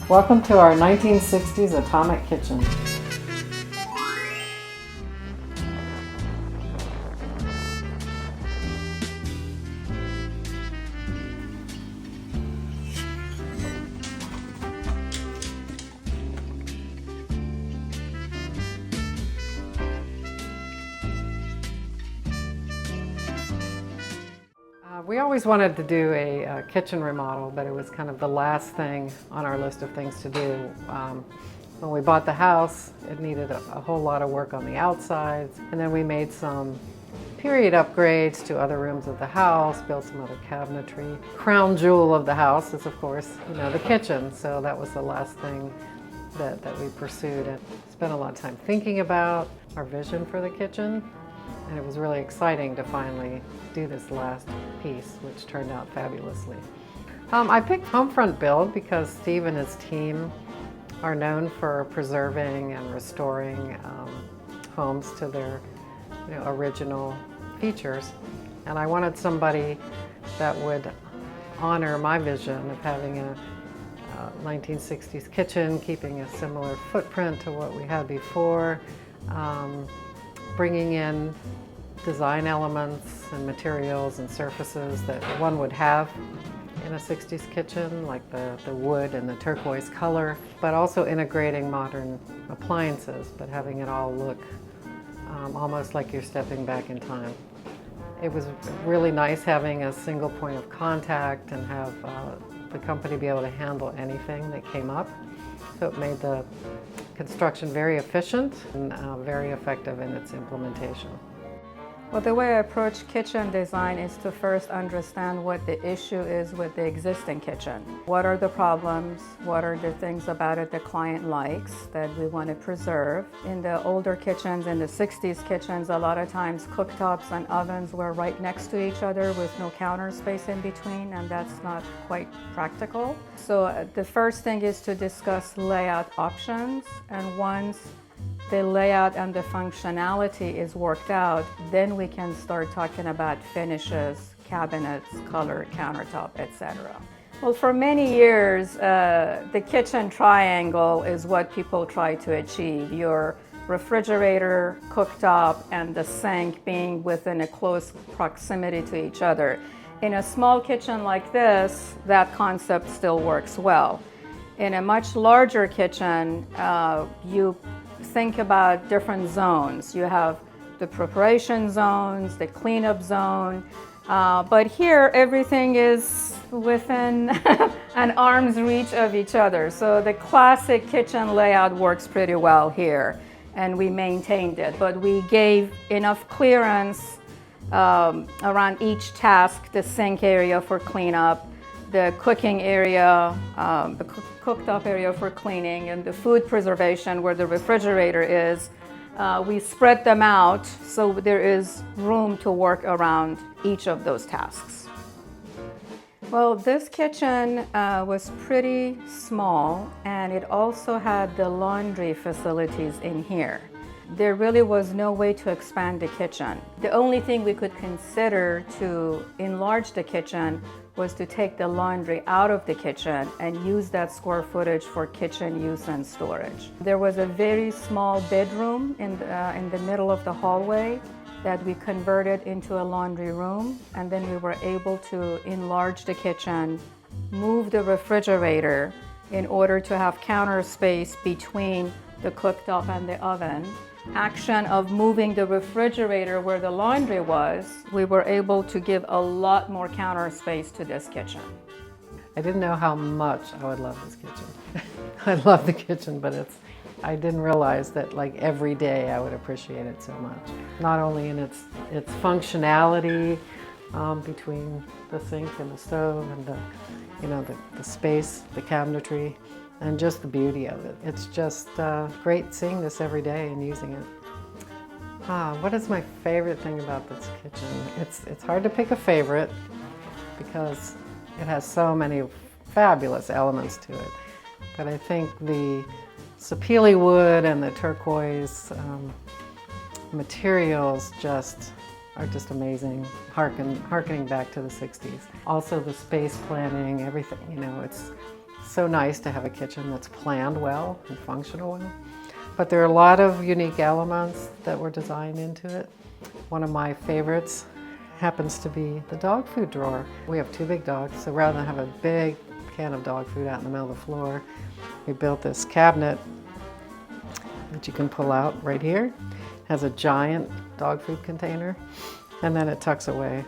Welcome to our 1960s atomic kitchen. We always wanted to do a kitchen remodel, but it was kind of the last thing on our list of things to do. When we bought the house, it needed a whole lot of work on the outsides, and then we made some period upgrades to other rooms of the house, built some other cabinetry. Crown jewel of the house is, of course, the kitchen, so that was the last thing that we pursued and spent a lot of time thinking about our vision for the kitchen. And it was really exciting to finally do this last piece, which turned out fabulously. I picked home front build because Steve and his team are known for preserving and restoring homes to their original features. And I wanted somebody that would honor my vision of having a 1960s kitchen, keeping a similar footprint to what we had before, bringing in design elements and materials and surfaces that one would have in a 60s kitchen, like the wood and the turquoise color, but also integrating modern appliances, but having it all look almost like you're stepping back in time. It was really nice having a single point of contact and have the company be able to handle anything that came up. So it made the construction very efficient and very effective in its implementation. Well, the way I approach kitchen design is to first understand what the issue is with the existing kitchen. What are the problems? What are the things about it the client likes that we want to preserve? In the older kitchens, in the 60s kitchens, a lot of times cooktops and ovens were right next to each other with no counter space in between, and that's not quite practical. So the first thing is to discuss layout options, and once the layout and the functionality is worked out, then we can start talking about finishes, cabinets, color, countertop, etc. Well, for many years, the kitchen triangle is what people try to achieve. Your refrigerator, cooktop, and the sink being within a close proximity to each other. In a small kitchen like this, that concept still works well. In a much larger kitchen, you think about different zones. You have the preparation zones, the cleanup zone, but here everything is within an arm's reach of each other. So the classic kitchen layout works pretty well here, and we maintained it, but we gave enough clearance around each task: the sink area for cleanup, the cooking area, the cooktop area for cleaning, and the food preservation where the refrigerator is. We spread them out so there is room to work around each of those tasks. Well, this kitchen was pretty small, and it also had the laundry facilities in here. There really was no way to expand the kitchen. The only thing we could consider to enlarge the kitchen was to take the laundry out of the kitchen and use that square footage for kitchen use and storage. There was a very small bedroom in the middle of the hallway that we converted into a laundry room, and then we were able to enlarge the kitchen, move the refrigerator in order to have counter space between the cooktop and the oven. Action of moving the refrigerator where the laundry was, we were able to give a lot more counter space to this kitchen. I didn't know how much I would love this kitchen. I love the kitchen, but I didn't realize that like every day I would appreciate it so much. Not only in its functionality between the sink and the stove and the space, the cabinetry, and just the beauty of it. It's just great seeing this every day and using it. What is my favorite thing about this kitchen? It's hard to pick a favorite because it has so many fabulous elements to it. But I think the sapele wood and the turquoise materials just are just amazing, harkening back to the 60s. Also the space planning, everything, you know, it's so nice to have a kitchen that's planned well and functional well. But there are a lot of unique elements that were designed into it. One of my favorites happens to be the dog food drawer. We have 2 big dogs, so rather than have a big can of dog food out in the middle of the floor, we built this cabinet that you can pull out right here. It has a giant dog food container, and then it tucks away.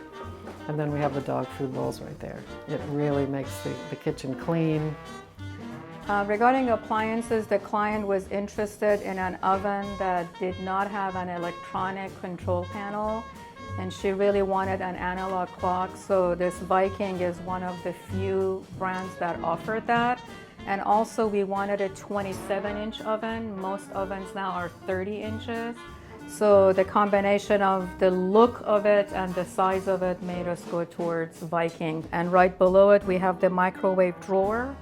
And then we have the dog food bowls right there. It really makes the kitchen clean. Regarding appliances, the client was interested in an oven that did not have an electronic control panel, and she really wanted an analog clock. So this Viking is one of the few brands that offered that. And also we wanted a 27-inch oven. Most ovens now are 30 inches. So the combination of the look of it and the size of it made us go towards Viking. And right below it, we have the microwave drawer.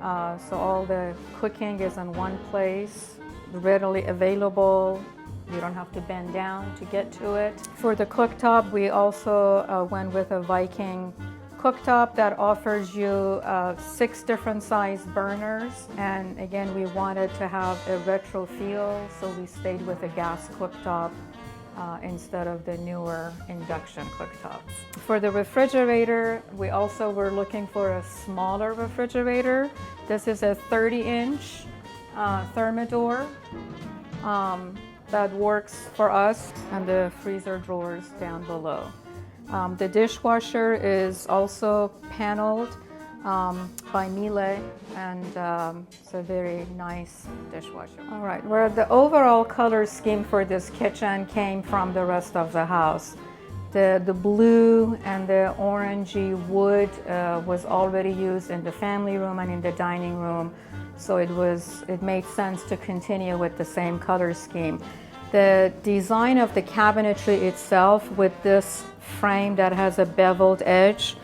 So all the cooking is in one place, readily available. You don't have to bend down to get to it. For the cooktop, we also went with a Viking cooktop that offers you 6 different size burners. And again, we wanted to have a retro feel, so we stayed with a gas cooktop instead of the newer induction cooktops. For the refrigerator, we also were looking for a smaller refrigerator. This is a 30-inch Thermador that works for us, and the freezer drawers down below. The dishwasher is also paneled by Miele, and it's a very nice dishwasher. All right, where the overall color scheme for this kitchen came from the rest of the house. The blue and the orangey wood was already used in the family room and in the dining room, so it made sense to continue with the same color scheme. The design of the cabinetry itself with this frame that has a beveled edge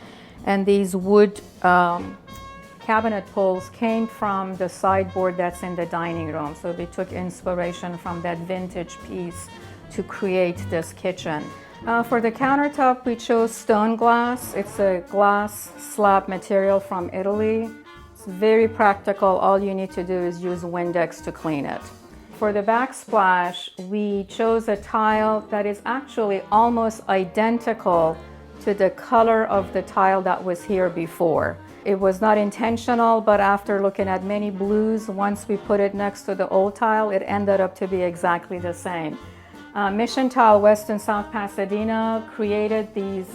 and these wood cabinet pulls came from the sideboard that's in the dining room. So we took inspiration from that vintage piece to create this kitchen. For the countertop, we chose stone glass. It's a glass slab material from Italy. It's very practical. All you need to do is use Windex to clean it. For the backsplash, we chose a tile that is actually almost identical to the color of the tile that was here before. It was not intentional, but after looking at many blues, once we put it next to the old tile, it ended up to be exactly the same. Mission Tile West and South Pasadena created these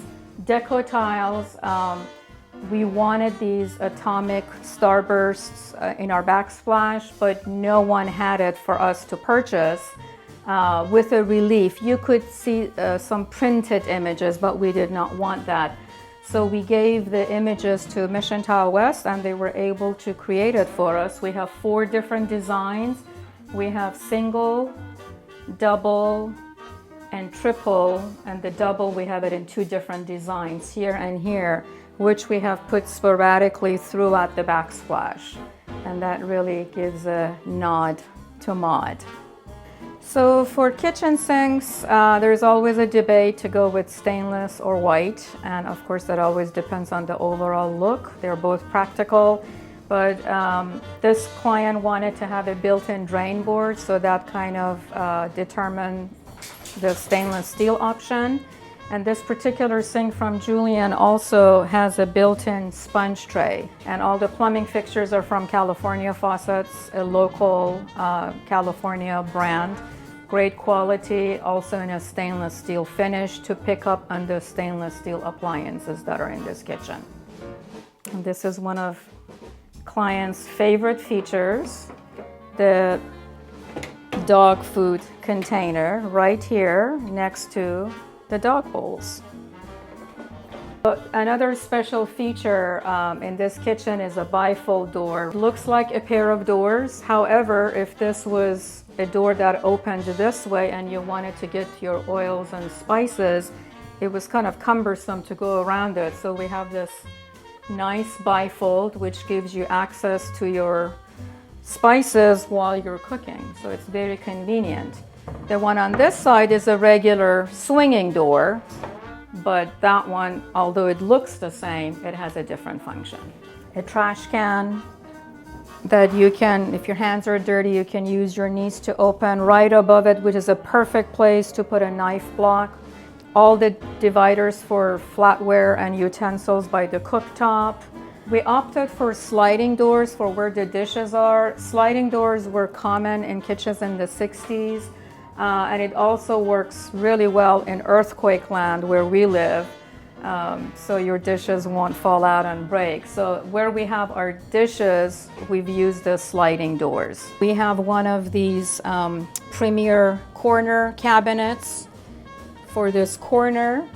deco tiles. We wanted these atomic starbursts in our backsplash, but no one had it for us to purchase with a relief. You could see some printed images, but we did not want that. So we gave the images to Mission Tile West, and they were able to create it for us. We have 4 different designs. We have single, double, and triple, and the double we have it in 2 different designs, here and here, which we have put sporadically throughout the backsplash. And that really gives a nod to mod. So for kitchen sinks, there's always a debate to go with stainless or white. And of course, that always depends on the overall look. They're both practical, but this client wanted to have a built-in drain board, so that kind of determined the stainless steel option. And this particular sink from Julian also has a built-in sponge tray. And all the plumbing fixtures are from California Faucets, a local California brand. Great quality, also in a stainless steel finish to pick up on the stainless steel appliances that are in this kitchen. And this is one of clients' favorite features, the dog food container right here next to the dog bowls. Another special feature in this kitchen is a bifold door. Looks like a pair of doors. However, if this was a door that opened this way and you wanted to get your oils and spices, it was kind of cumbersome to go around it. So we have this nice bifold which gives you access to your spices while you're cooking. So it's very convenient. The one on this side is a regular swinging door, but that one, although it looks the same, it has a different function. A trash can that you can, if your hands are dirty, you can use your knees to open. Right above it, which is a perfect place to put a knife block. All the dividers for flatware and utensils by the cooktop. We opted for sliding doors for where the dishes are. Sliding doors were common in kitchens in the 60s, and it also works really well in earthquake land where we live, so your dishes won't fall out and break. So where we have our dishes, we've used the sliding doors. We have one of these premier corner cabinets for this corner.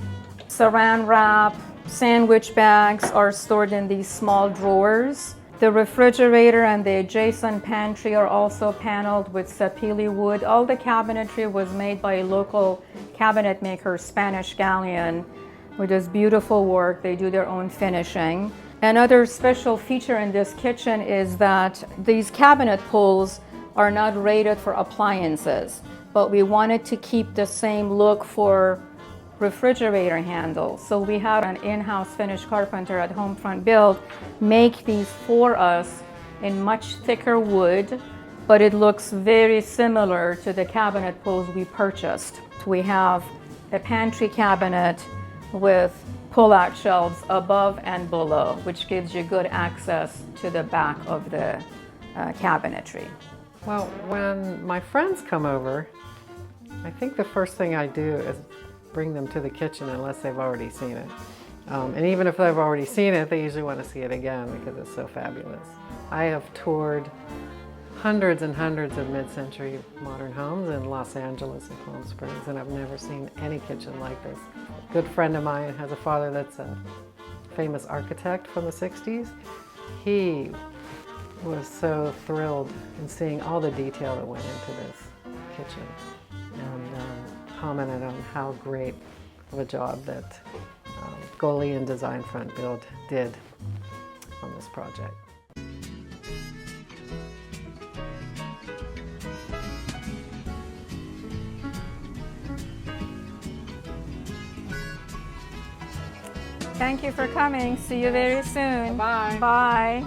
Saran wrap, sandwich bags are stored in these small drawers. The refrigerator and the adjacent pantry are also paneled with sapele wood. All the cabinetry was made by a local cabinet maker, Spanish Galleon, with this beautiful work. They do their own finishing. Another special feature in this kitchen is that these cabinet pulls are not rated for appliances, but we wanted to keep the same look for refrigerator handles. So we had an in-house finished carpenter at Homefront Build make these for us in much thicker wood, but it looks very similar to the cabinet pulls we purchased. We have a pantry cabinet with pull-out shelves above and below, which gives you good access to the back of the cabinetry. Well, when my friends come over, I think the first thing I do is bring them to the kitchen unless they've already seen it. And even if they've already seen it, they usually want to see it again because it's so fabulous. I have toured hundreds and hundreds of mid-century modern homes in Los Angeles and Palm Springs, and I've never seen any kitchen like this. A good friend of mine has a father that's a famous architect from the 60s. He was so thrilled in seeing all the detail that went into this kitchen, and commented on how great of a job that Goli and Design Front Build did on this project. Thank you for coming. See you very soon. Bye. Bye.